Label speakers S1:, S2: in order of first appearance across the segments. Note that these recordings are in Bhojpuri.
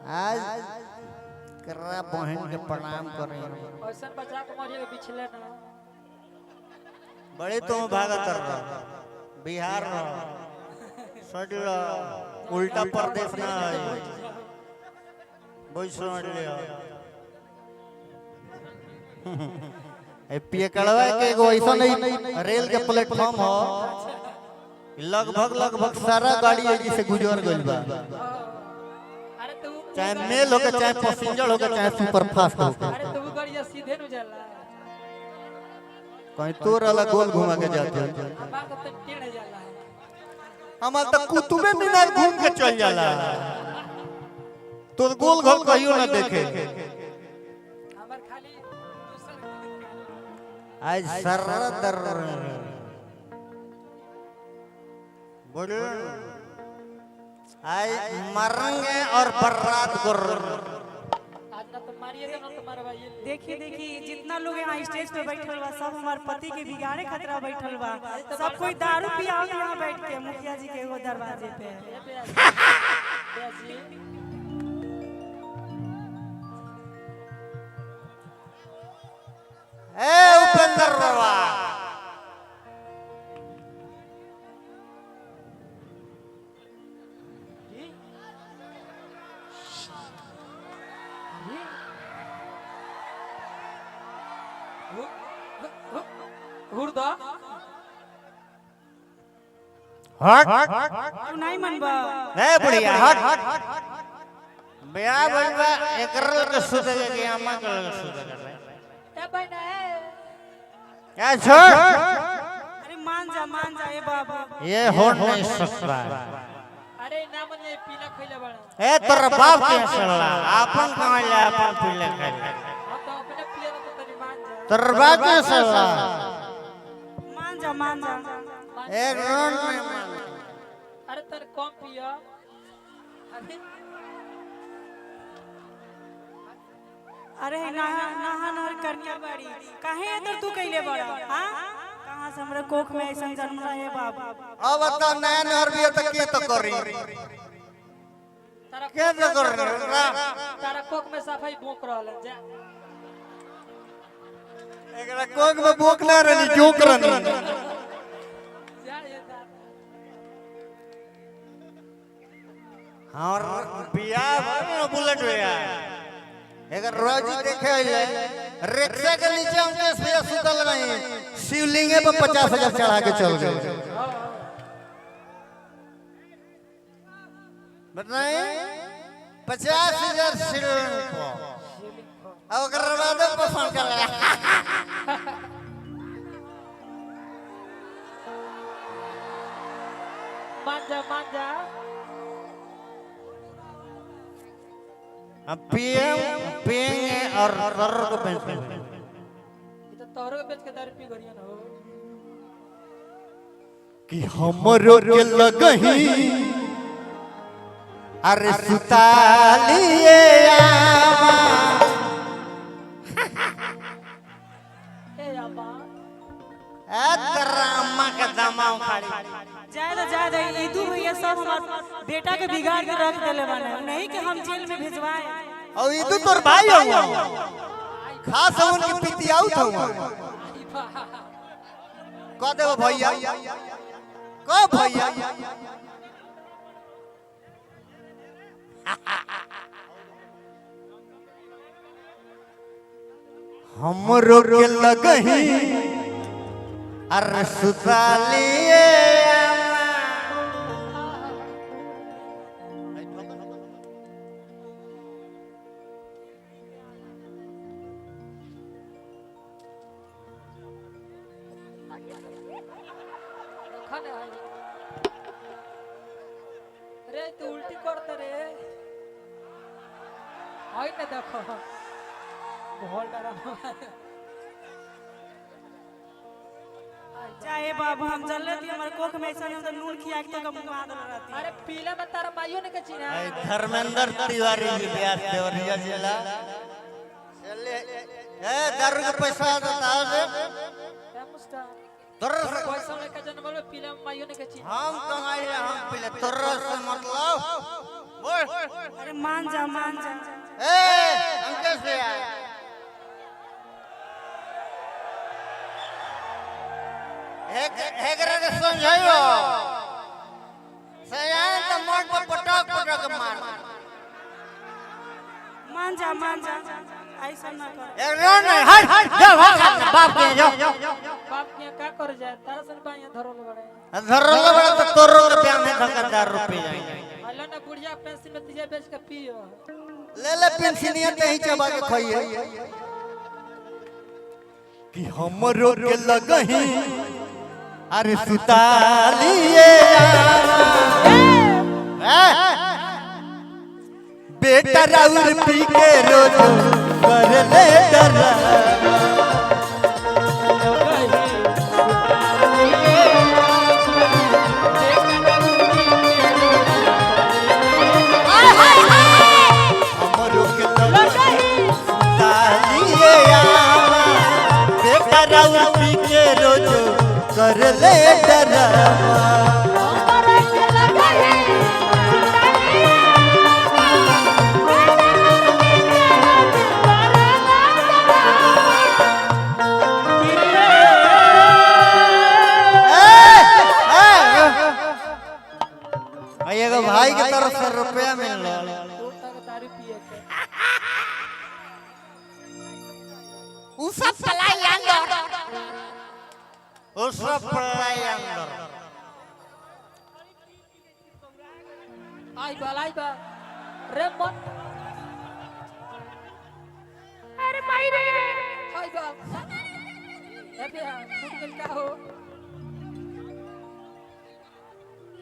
S1: आज कररा बहन के प्रणाम करे
S2: ऐसा बचा के मरिए पिछले ना
S1: बड़े तुम भागत रह बिहार रह सडल उल्टा प्रदेश ना है बोल सुन लियो ए पिए कड़वा के एगो ऐसा नहीं रेल के प्लेटफॉर्म हो लगभग सारा गाड़ी यही से गुजर गइल बा
S2: अरे तू
S1: चाहे मेल हो के चाहे पैसेंजर हो के चाहे सुपर फास्ट हो के
S2: अरे तू गाड़ी सीधे न जाला
S1: कहीं तोर वाला गोल घुमा के जाते हो
S2: हमार तो टेढ़ जाला
S1: हमार तो कुतुबे मीनार घूम के चल जाला तो गोल घोल कहियो ना देखे
S2: हमार खाली दूसर
S1: आज सरदर बोलो आज मरेंगे और बर्बाद कर
S2: आज ना तो मारिएगा ना तुम्हारा भाई
S3: देखिए देखिए जितना लोग यहाँ स्टेज पे बैठल बा सब हमारे पति के बिगाड़े खतरा बैठल बा सब कोई दारू पिया यहाँ बैठ के मुखिया जी के एगो दरवाजे पे
S1: ए उपेंद्र बाबा
S2: हुरदा
S1: हट
S3: तू नहीं मनबा
S1: ए बुढ़िया हट ब्याह बनवा एकरल के सुते के अम्मा के सुते कर
S2: ए भाई ना
S1: क्या छोड़
S3: अरे मान जा ए बाबा
S1: ये हो नहीं सकता
S2: अरे ना मन ये पीला खइले बड़ा
S1: ए तोर बाप के सल्ला अपन कमाले अपन पीले कर
S2: हम तो अपने पिए तो तनी मान जा
S1: तोर बाप के सल्ला
S3: मान जा
S1: एक रोन में मान
S2: अरे तर कम पिया अरे
S3: अरे नहा नहर करनिया बाड़ी काहे इधर तू कइले बड़ा हां कहां से हमरे कोख में ऐसा जन्मला है बाबा
S1: अब बता नया नहर भी त के तो करी
S2: तारा
S1: के तो कर
S2: तारा कोक में सफाई भोंक रहल जा
S1: एकरा कोक में भूख ना रहनी जोक रहनी
S2: जा ये जा
S1: और बियाह भइल बुलेट होया अगर रोज देखे आइले रिक्शा के नीचे हम के से सुतल नहीं शिवलिंगे पे 50,000 चढ़ा के चल गए बताए 50,000 शिवलिंग को अब अगर बाद में फोन कर ले
S2: मान जा
S1: अब पीएम पेंगे और कर को पेंशन
S2: ये तो तोरो के बेच के दारू पी गरिया ना हो
S1: कि हमरो के लगही अरे सुतालिए आमा
S2: ए अम्मा
S1: ए तरामा के दमाऊ खाड़ी
S3: जाए दे ईदू भैया सब हमार बेटा के बिगाड़ के रख देले बाने नहीं कि हम जेल में भेजवाए
S1: और ई तो तोर भाई हुआ खास उनकी पितियाऊ था कह देबो भैया कह भैया हमरो के लगही अरे सुतालिए
S2: खाने आई रे तू उल्टी करते रे आई ना देखो बहुत डरा
S3: जाए बाबू हम चल रहे थे हमारे कोख में ऐसा नहीं नून खिया के तो मुंह आदल रहती
S2: अरे पीला में तारा माइयो ने के चिना
S1: ए धर्मेंद्र तिवारी जी ब्यास देवरिया जिला चले ए दारू के पैसा बता दे
S2: ए मुस्ता
S1: तोर
S2: पैसा में का जन्मल में पीला में माइयो ने के चिना
S1: हम कमाई हम पहले तोर से मतलब बोल
S3: अरे मान जा
S1: अंकेश भैया एकरा के समझाइयो सयान त मोट पर पटक मार
S3: मान जा ऐसा ना कर
S1: एक रोन हट जा बाप के जाओ
S2: बाप के का कर जाए तारा सन बाया धरोल बड़े
S1: बड़ा तो तोरो के प्यार में धक्कादार रुपए जाएंगे
S2: अल्लाह ने बुढ़िया पेंसिल में तिजे बेच के पियो
S1: ले पेंसिलिया ते ही चबा के खाइए कि हमरो के लगही अरे सुतालिए बेटा राउर पी के रोज कर ले डरा हमरो के लगही सुतालिए बेटा राउर पी के रोज कर ले डरा एगो भाई के तरफ से रुपया मिल
S2: दारू पिए के
S1: उ सब पलाई अंदर
S2: आई बा रे मन अरे माई रे आई बा ए बे फूट गल का हो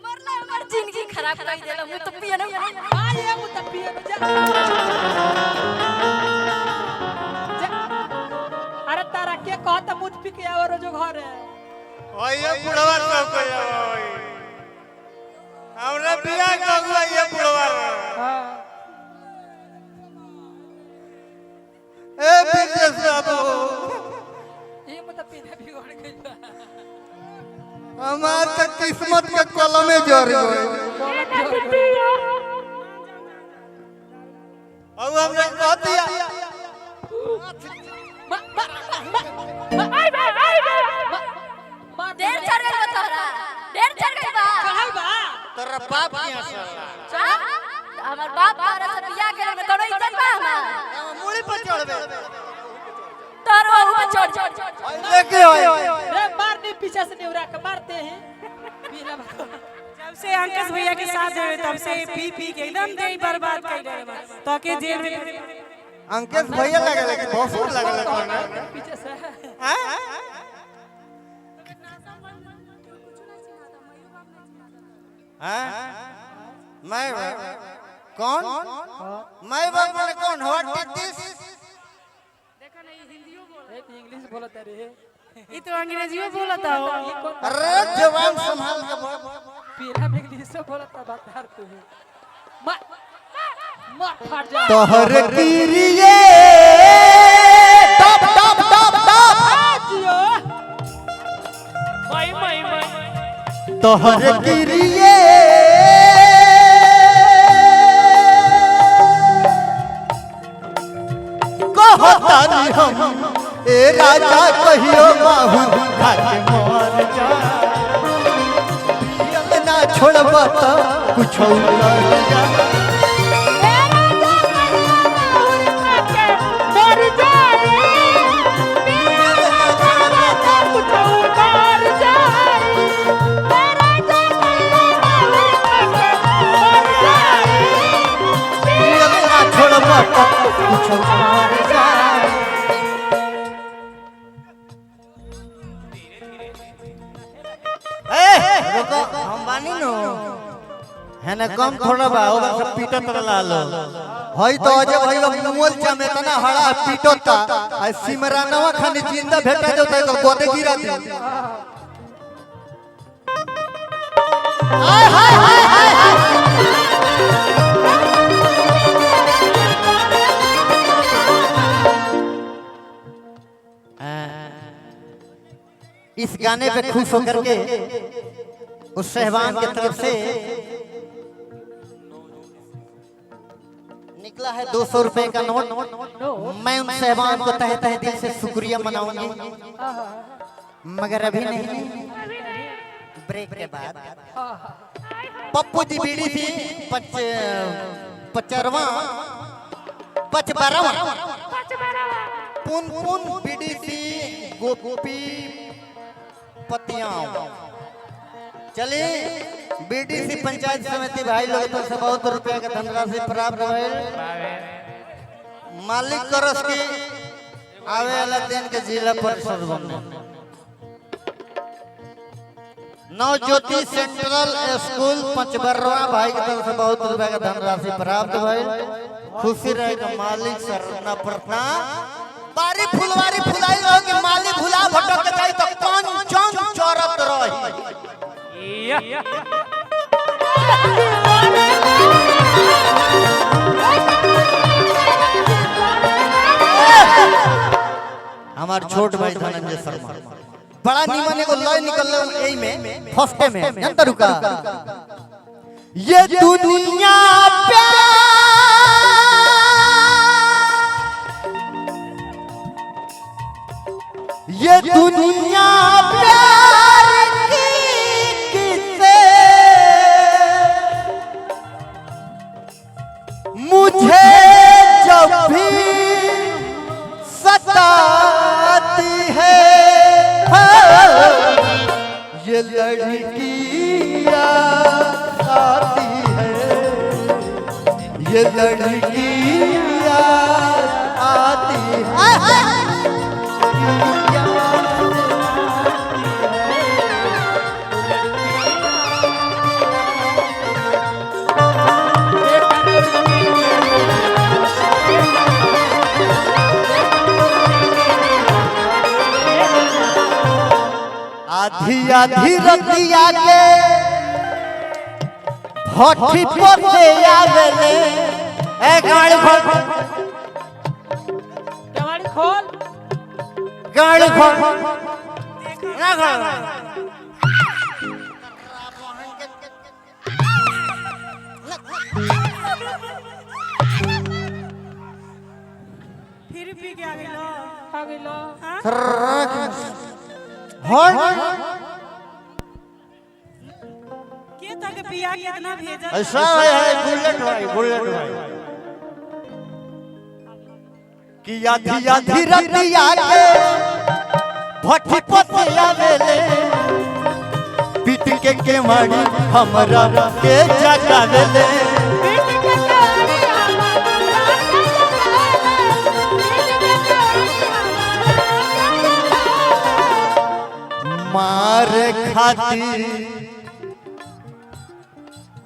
S4: मरला हमर जिंदगी खराब कर देला मु तो पिए ना
S2: आए मु त पिए जा अरे तारा के कहत मुझ पी के आवर जो घर है
S1: ओए बुढ़वा सब को ओए हमरा बिया का हुआ ये बुढ़वा
S2: हां
S1: ए बिजनेस बाबू
S2: ये मत पीने बिगड़ गई बा
S1: हमार त किस्मत के कलम में जड़ गई अब हमने कह दिया
S4: देर चढ़ गई तोरा देर चढ़ गई बा
S2: चढ़ाई बा
S1: तेरा बाप के साला
S4: हमर बाप तोरा से बियाह करे में कोनो इज्जत बा हमार
S1: मूड़ी पर चढ़बे
S4: तोरा ऊपर चढ़
S1: लेके आए
S2: रे मारने पीछे से नेवरा के मारते हैं पीला बा
S3: जब से अंकेश भैया के साथ है तब से पी के एकदम देह बर्बाद कर देले तो के जेल में
S1: अंकेश भैया लगे लगे बहुत लगे लगे
S2: पीछे से
S1: हैं मैं कौन मैं बाप ने कौन व्हाट इज दिस
S3: देखा नहीं हिंदियो बोल
S2: एक इंग्लिश बोलत रे
S3: ई तो अंग्रेजियो बोलता हो
S2: ये कौन
S1: अरे जवान संभाल के बोल
S2: पीला में इंग्लिश बोलता बतार तू मार फाड़ जा
S1: तोहर कीरिए टप टप टप टप
S2: जियो
S1: तोहर कीरिए कहतानी हम ए राजा कहियो बाहु खाके मर जा पियल ना छोड़बा त कुछ कर जा पियल ना छोड़बा त कुछ कर जा रुको हम बानी नो है ना कम थोड़ा बा ओकर सब पीटत रहला हई तो अजय भाई मोल में तना हड़ा पीटता आ सिमरानवा खानी जिंदा भेटा देता तो गोदे गिरा दे हाय हाय हाय हाय इस गाने पे खुश होकर के उस सहवान की तरफ से निकला है 200 रुपए का नोट। मैं उन साहबान को तहे तहे दिल से शुक्रिया मनाऊंगी, मगर अभी नहीं, ब्रेक के बाद। पप्पू जी बीड़ी थी 55वां पुन पुन बीड़ी थी गोपी पतियां। चलिए बीडीसी पंचायत समिति भाई लोग तो से बहुत रुपया का धनराशि प्राप्त हुए। मालिक करस की आवे वाला दिन के जिला परिषद बनने। नवज्योति सेंट्रल स्कूल पंचबरवा भाई की तरफ से बहुत रुपया का धनराशि प्राप्त हुए। खुशी रहेगा मालिक सर न प्रतना बारी फुलवारी फुलाई रहो कि मालिक भुला भटक जाए तो कौन चौन चौरत रही। हमार छोट भाई धनंजय शर्मा बड़ा नीमन एगो लय निकल एई में फर्स्ट में जनता रुका। ये दुनिया ये दुनिया प्यार की किसे मुझे जब भी सताती है ये लड़कियां आती है ये लड़कियां आती है। आधी आधी रतिया के भट्ठी पर से आवेले ए गाड़ी खोल गाड़ी खोल ना खोल
S3: फिर पी के आ गेलो
S1: हॉर्न
S3: के तक पिया के इतना भेजा
S1: ऐसा है बुलेट भाई कि आधी आधी रतिया के भट्ठी पर आवेले पीट के केवाड़ी हमरा के जगावेले मार खातिर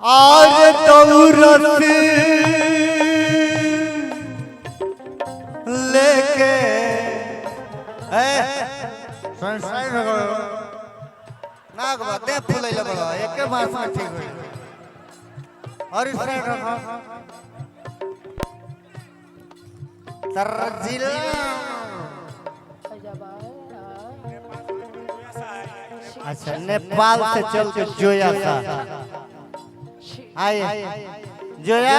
S1: और दौरत लेके नाक बाते फूले लगो एक मास में ठीक हो और इस साइड रखो तरजिला अच्छा नेपाल से चल के जोया सा आइए जोया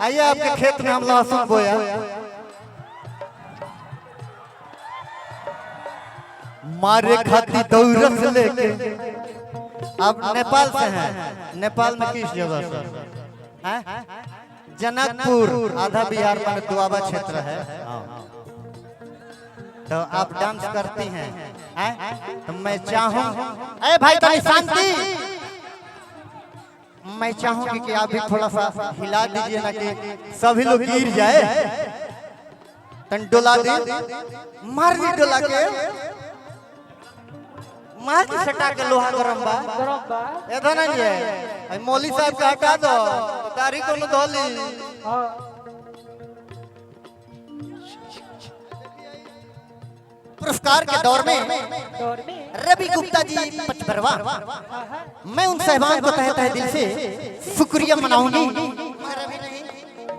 S1: आइए आपके खेत में हम लहसुन बोया मारे खाती दौरस लेके आप नेपाल से हैं नेपाल में किस जगह से हैं जनकपुर आधा बिहार में दुआबा क्षेत्र है तो आप डांस करती हैं तो मैं चाहूं अरे भाई तनी शांति मैं चाहूंगी कि आप भी थोड़ा सा हिला दीजिए ना कि सभी लोग गिर जाए तन डोला दे मार दी डोला के मार की सटा के लोहा गरम बा ऐसा ना ये मौली साहब का हटा दो तारीख को धोली पुरस्कार के दौर में रवि गुप्ता जी पचबरवा मैं उन साहबान को तहे तहे दिल से शुक्रिया मनाऊंगी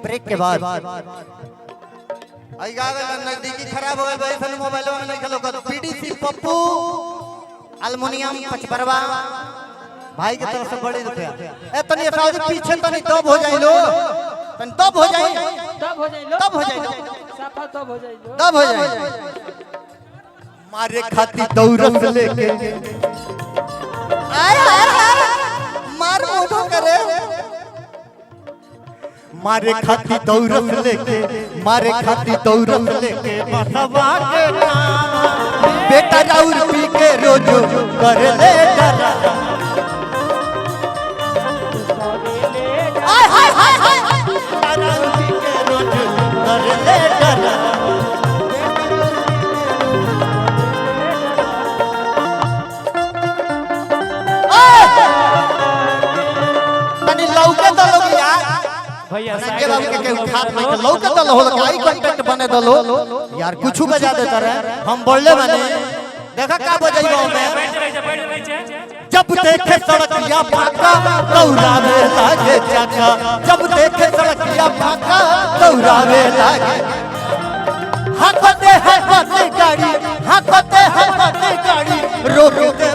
S1: ब्रेक के बाद नजदीकी खराब हो गए मोबाइल में नहीं खेलो पीडीसी पप्पू अल्मुनियम पचबरवा भाई की तरफ से बड़े रुपया ए तनी पीछे तनी दब हो जाए लो तनी दब हो जाए
S2: हो जाइलो
S1: तब हो जाइलो
S2: साफा तब हो जाइलो
S1: तब हो जाए मारे खाती दौरस लेके मार मोटो करे मारे खाती दौरस लेके मारे खाती दौरस लेके बसवा के बेटा राउर पी के रोज कर ले डरा हाय हाय हाय हाय राउर पी के रोज कर ले डरा तनी लौके तो लोग यार
S5: भैया
S1: के बाबू के उठा नहीं तो लौके तो हो आई कंटेंट बने दलो यार कुछ बजा देता रहे हम बोलले माने देखा का बजाइबो में जब देखे सड़किया फाका दौड़ावे लागे चाचा जब देखे सड़किया फाका दौड़ावे लागे हाथते है हाथी गाड़ी हाथते है हाथी गाड़ी रोक दे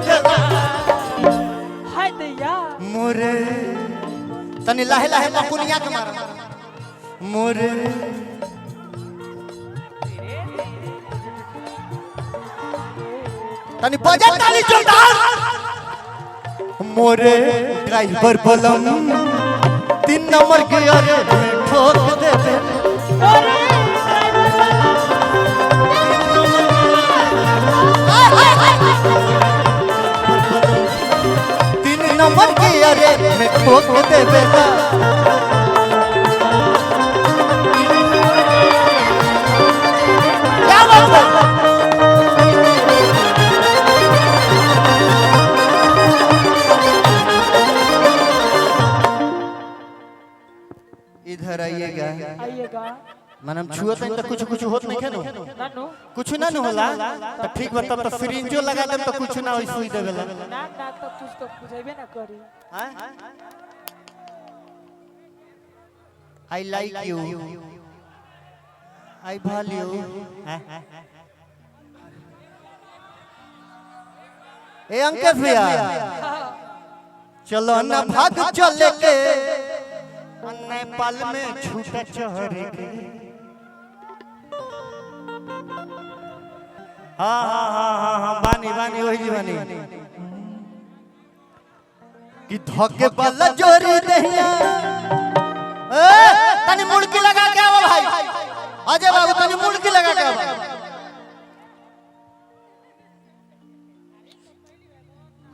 S2: हाय दैया
S1: मोरे तनी लाहे लाहे मकुनिया के मार मोरे तनी बजा ताली जोरदार मोरे ड्राइवर बलम 3 नंबर के अरे ठोक दे नंबर की अरे मैं ठोक दे बेटा क्या बात है इधर
S2: आइएगा
S1: मनम छुअत है तो कुछ कुछ होत नहीं खेनो
S2: नानू
S1: कुछ ना न होला तो ठीक बा तब तो सिरिंजो लगा दे तो कुछ ना होई सुई देवेला
S2: ना ना तो कुछ तो बुझेबे ना करी
S1: I like you I value a Ankit भैया चलो ना भाग चले के नेपाल में छूटा चढ़े के हाँ हाँ हाँ हाँ हाँ बानी बानी वही जी बानी कि धोखे वाला जोरी दहिया तनी मुड़की लगा के आओ भाई अजय बाबू तनी मुड़की लगा के आओ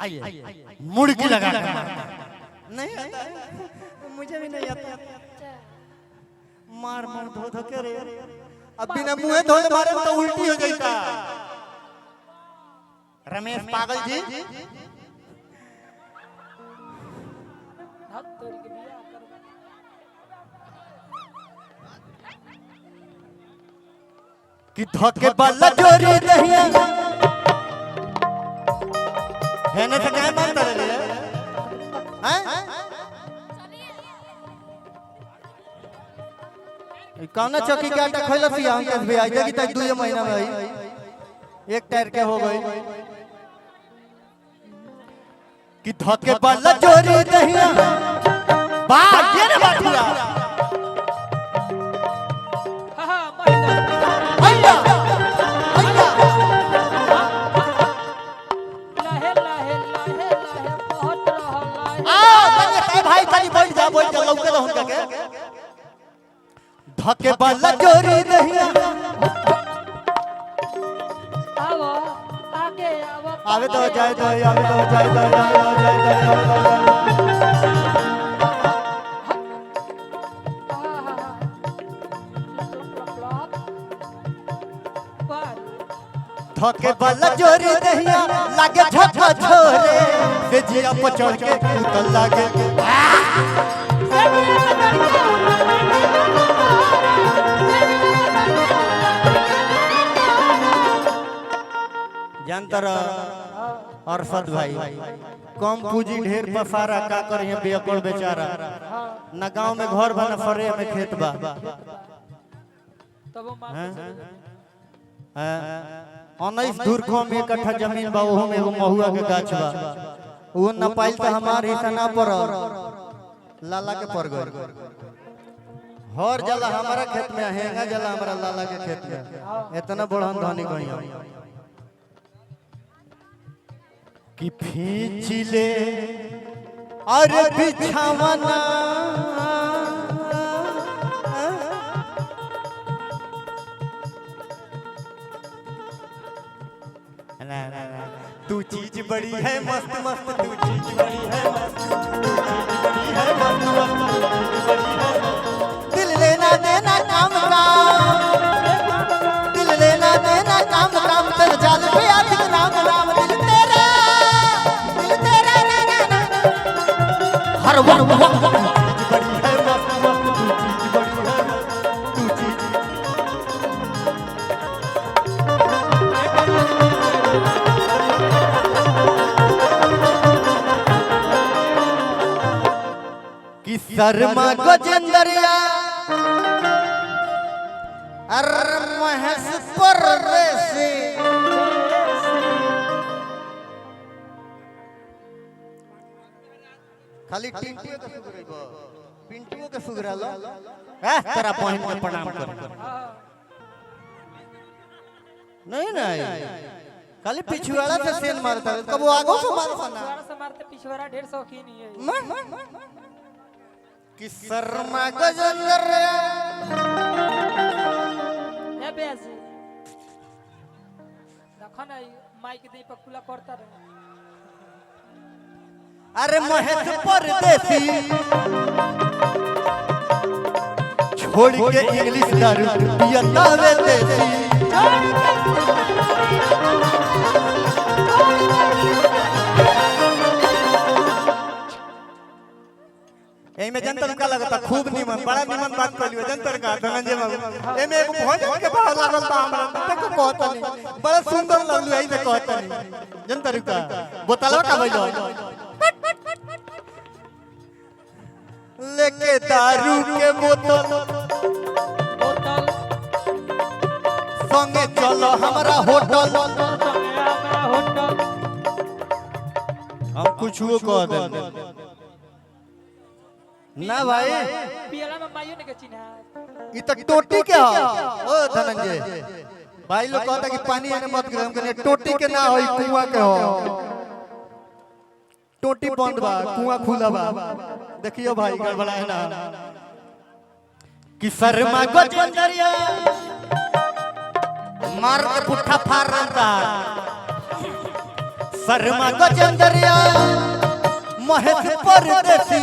S1: आइए मुड़की लगा के नहीं आता मुझे भी नहीं आता मार मार धो धो के रे अब बिना मुंह धोले मारे तो उल्टी हो गई था रमेश पागल जी
S2: हाथ तोड़ के बिया कर
S1: कि धोखे वाला जोरी दहिया है ना क्या मानता रे हैं कौन चौकी के आटा खोल सिया अंकित भैया देखी तक 2 महीना में आई एक टायर के हो गई कि धोखे वाला जोरी दहिया बात ये ना बात हुआ
S2: हां महिला
S1: भैया भैया
S2: लाहे लाहे लाहे लाहे बहुत रहला
S1: आ तनी भाई तनी बैठ जा लौके रहूं के धोखे वाला जोरी दहिया
S2: आओ आगे आओ
S1: आवे तो जाए तो आवे तो जाए तो धोखे वाला जोरी दहिया लागे झटका छोरे से जिया पर चढ़ के उतल लागे जानतर अरशद भाई कम पूंजी ढेर पसारा का कर यहाँ बेअकड़ बेचारा न गांव में घर बा न फरे में खेत बा
S2: तब मार
S1: 19 धुरखो में 1 कट्ठा जमीन बा ओहो में एगो महुआ के गाछ बा वो न पाइल त हमार हिस्सा ना पर लाला के पर गए हर जला हमारा खेत में हेंगा जला हमारा लाला के खेत में इतना बड़हन धनी कहीं कि फींचिले अरे बिछावना तू चीज बड़ी है मस्त मस्त तू चीज बड़ी है मस्त दिल लेना देना काम दिल लेना देना काम तेरे जाल पे आती नाम नाम दिल तेरा ना ना ना हर वक्त बड़ी है मस्त मस्त तू चीज कि शर्मा गजेंद्रिया अरे महेश परदेसी खाली टिंटियो के सुगरेबो पिंटियो के सुगरालो तेरा बहन में प्रणाम कर नहीं खाली पिछुआड़ा से सेन मारता है कब आगो से मारता ना
S2: पिछवाड़ा से मारते पिछवाड़ा ढेर शौकीन ही है
S1: कि शर्मा गजेंद्रिया
S2: ए बेस देखो ना माइक दे पर खुला करता रहे
S1: अरे महेश परदेसी छोड़ के इंग्लिश दारू पियता वे देसी एमे जनतर का लगता खूब निमन बड़ा निमन बात कहलियो जनतर का धनंजय बाबू एमे एगो भोजन के भाव लागल बा हमरा देखो कहता नहीं बड़ा सुंदर लगलु एही से कहता नहीं जनतर का बोतलवा का भइलो लेके दारू के बोतल संगे चलो हमरा होटल हम कुछो कह दे ना भाई
S2: पियला में माइयो ने के चिन्हा
S1: ई त टोटी के हो ओ धनंजय भाई लोग कहता कि पानी आने मत गिरा हम कहने टोटी के ना होई कुआं के हो टोटी बंद बा कुआं खुला बा देखियो भाई गड़बड़ा है ना कि शर्मा गजेंद्रिया मार के पुट्ठा फाड़ रहा शर्मा गजेंद्रिया महेश परदेसी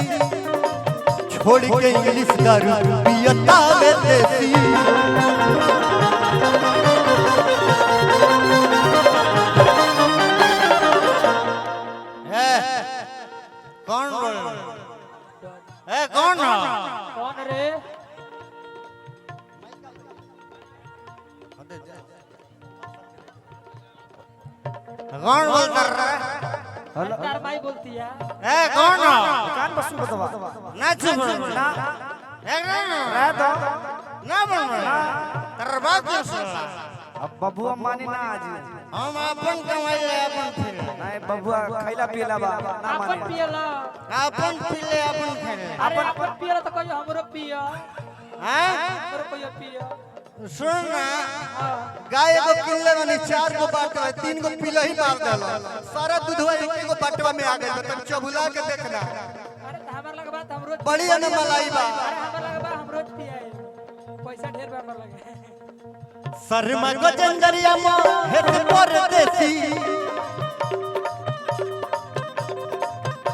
S1: छोड़ के इंग्लिश दारू पियता वे देसी कौन बोल कौन
S2: रे
S1: कौन बोल कर रहा है
S2: तार माई बोलती है
S1: कौन
S5: कान बस बतावा
S1: ना चुप ना
S5: रह दो
S1: ना बोल तेरा बात क्यों सुन
S5: अब बबुआ मानी ना आज
S1: हम अपन कमाई ले अपन फिर
S5: नहीं बबुआ खैला पियला बा ना
S2: अपन
S5: मानी
S2: पियला
S1: अपन पीले अपन खेले
S2: अरे अपन पियला तो कहियो हमरो पिया
S1: हैं
S2: हमरो कहियो पिया
S1: सुन ना गाय को किल्ले में 4 को बाटवा 3 को पीला ही मार देला सारा दूधवा एक को बाटवा में आ गइल त चबुला के देखना
S2: अरे हमर लगबा त हमरो
S1: बड़ी न मलाई बा
S2: अरे हमर लगबा हमरो पिया पैसा ढेर बार लगे
S1: शर्मा गजेंद्रिया महेश परदेसी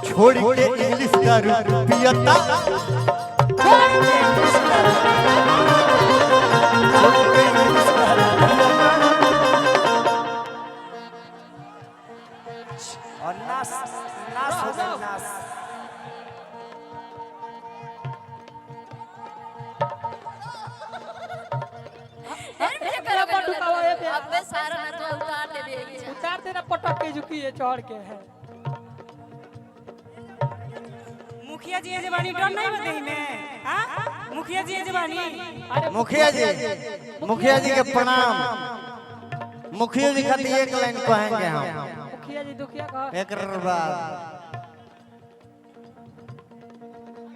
S1: छोड़ के इंग्लिश दारू पियता
S5: और नास नास हो गई नास
S4: अबे सारा नटवा उतार दे देगी
S2: उतार देना पटक के झुकी है चढ़ के है
S3: मुखिया जी जवानी डर नहीं बदही में हां मुखिया जी जवानी
S2: अरे
S1: मुखिया जी के प्रणाम मुखिया जी खातिर एक लाइन कहेंगे हम
S2: मुखिया जी दुखिया का
S1: एक बार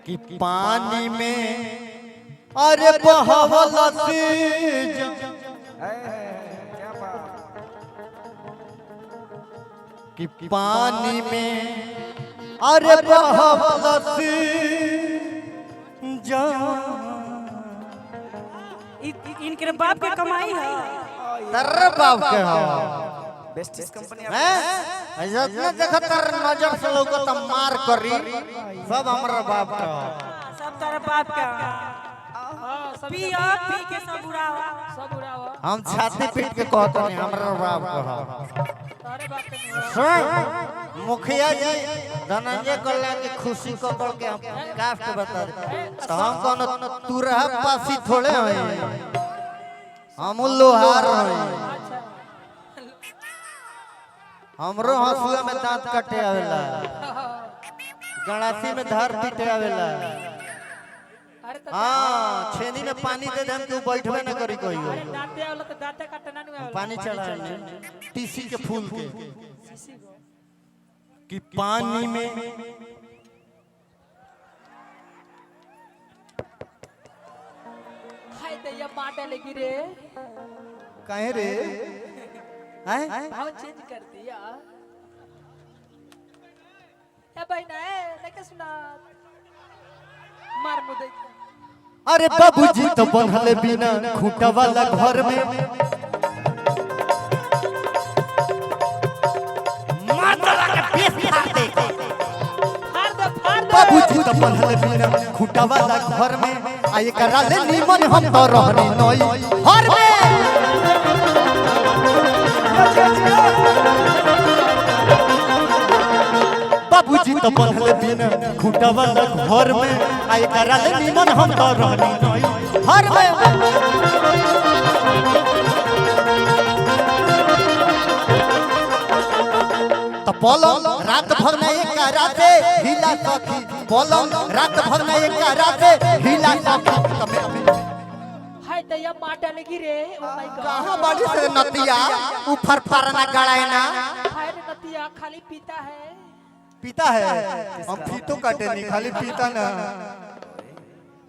S1: कि पानी में अरे बहवला से
S5: क्या बात
S1: कि पानी में अरे बहवला से
S3: इनके बाप के कमाई है।
S1: तर बाप के हो
S5: बेस्टिस कंपनी
S1: हैं ऐसा न देखत तर नजर से लौकत मार करी सब हमरा बाप के हो
S3: सब तेरे बाप का
S2: हां सब
S3: पी के सब उड़ावा।
S2: सब उड़ावा।
S1: हम छाती पीट के कहत नहीं हमरा बाप के हो
S2: तारे बाप के नहीं।
S1: सुन मुखिया जी धनंजय कल्याण की खुशी को बढ़ के हम कास्ट बता दे तो हम कौन तुरहा पासी थोड़े हैं हम लोहार हैं
S2: अच्छा
S1: हमरो हंसुआ में दांत कटे आवेला गणासी में धार पीटे आवेला
S2: अरे तो
S1: हाँ छेनी में पानी दे दे हम तू बैठबे न करी कहियो
S2: अरे दांते वाला तो दांते काटना नहीं वाला।
S1: पानी चढ़ा टीसी के फूल के
S2: सीसी को
S1: कि पानी में
S2: हाय दैया मार डालेगी रे।
S1: काहे रे हैं
S2: भाव चेंज कर दिया। ए भाई ना लेके सुना मार मुदे।
S1: अरे बाबूजी तो बनहले बिना खूंटा वाला घर में मातला के पीस फाड़ दे
S2: फाड़ दे फाड़ दे।
S1: बाबूजी तो बनहले बिना खूंटा वाला घर में आ एकरा ले निमन हम तो रहनी नई हर में बाबूजी तो बनहले बिना खूंटा वाला घर में आ एकरा ले निमन हम तो रहनी नई हर में तो पलंग रात भर न एक राते हिला सखी पलंग रात भर न एक राते हिला सखी
S2: हाय दैया मार डालेगी रे। Oh my God.
S1: कहां बड़ी से नतिया ऊपर परना गड़ाए ना
S2: हाय रे नतिया खाली पीता है।
S1: पीता है हम फीतो काटे नहीं खाली पीता ना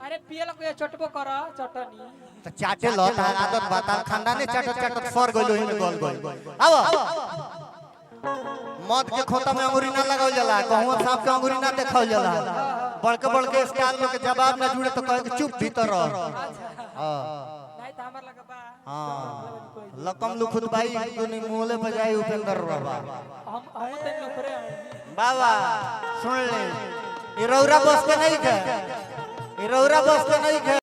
S2: अरे पियला को चटबो करा चटनी।
S1: तो चाटे लो तार आदत बता खानदाने चाटत चाटत सर गइलो हिन गल गइल आव मद के खोता में अंगूरी ना लगावल जाला कहूं सांप के अंगूरी ना देखावल जाला बड़के बड़के स्टार लोग के जवाब ना जुड़े तो कहे चुप भीतर रह हां
S2: नहीं तो हमर लगा बा।
S1: हां लकम लुखुत भाई दुनी मोले बजाई उपेंद्र रबा
S2: हम तन नौकरे हैं।
S1: बाबा सुन ले ई रौरा बस के नहीं खे ई रौरा बस के नहीं खे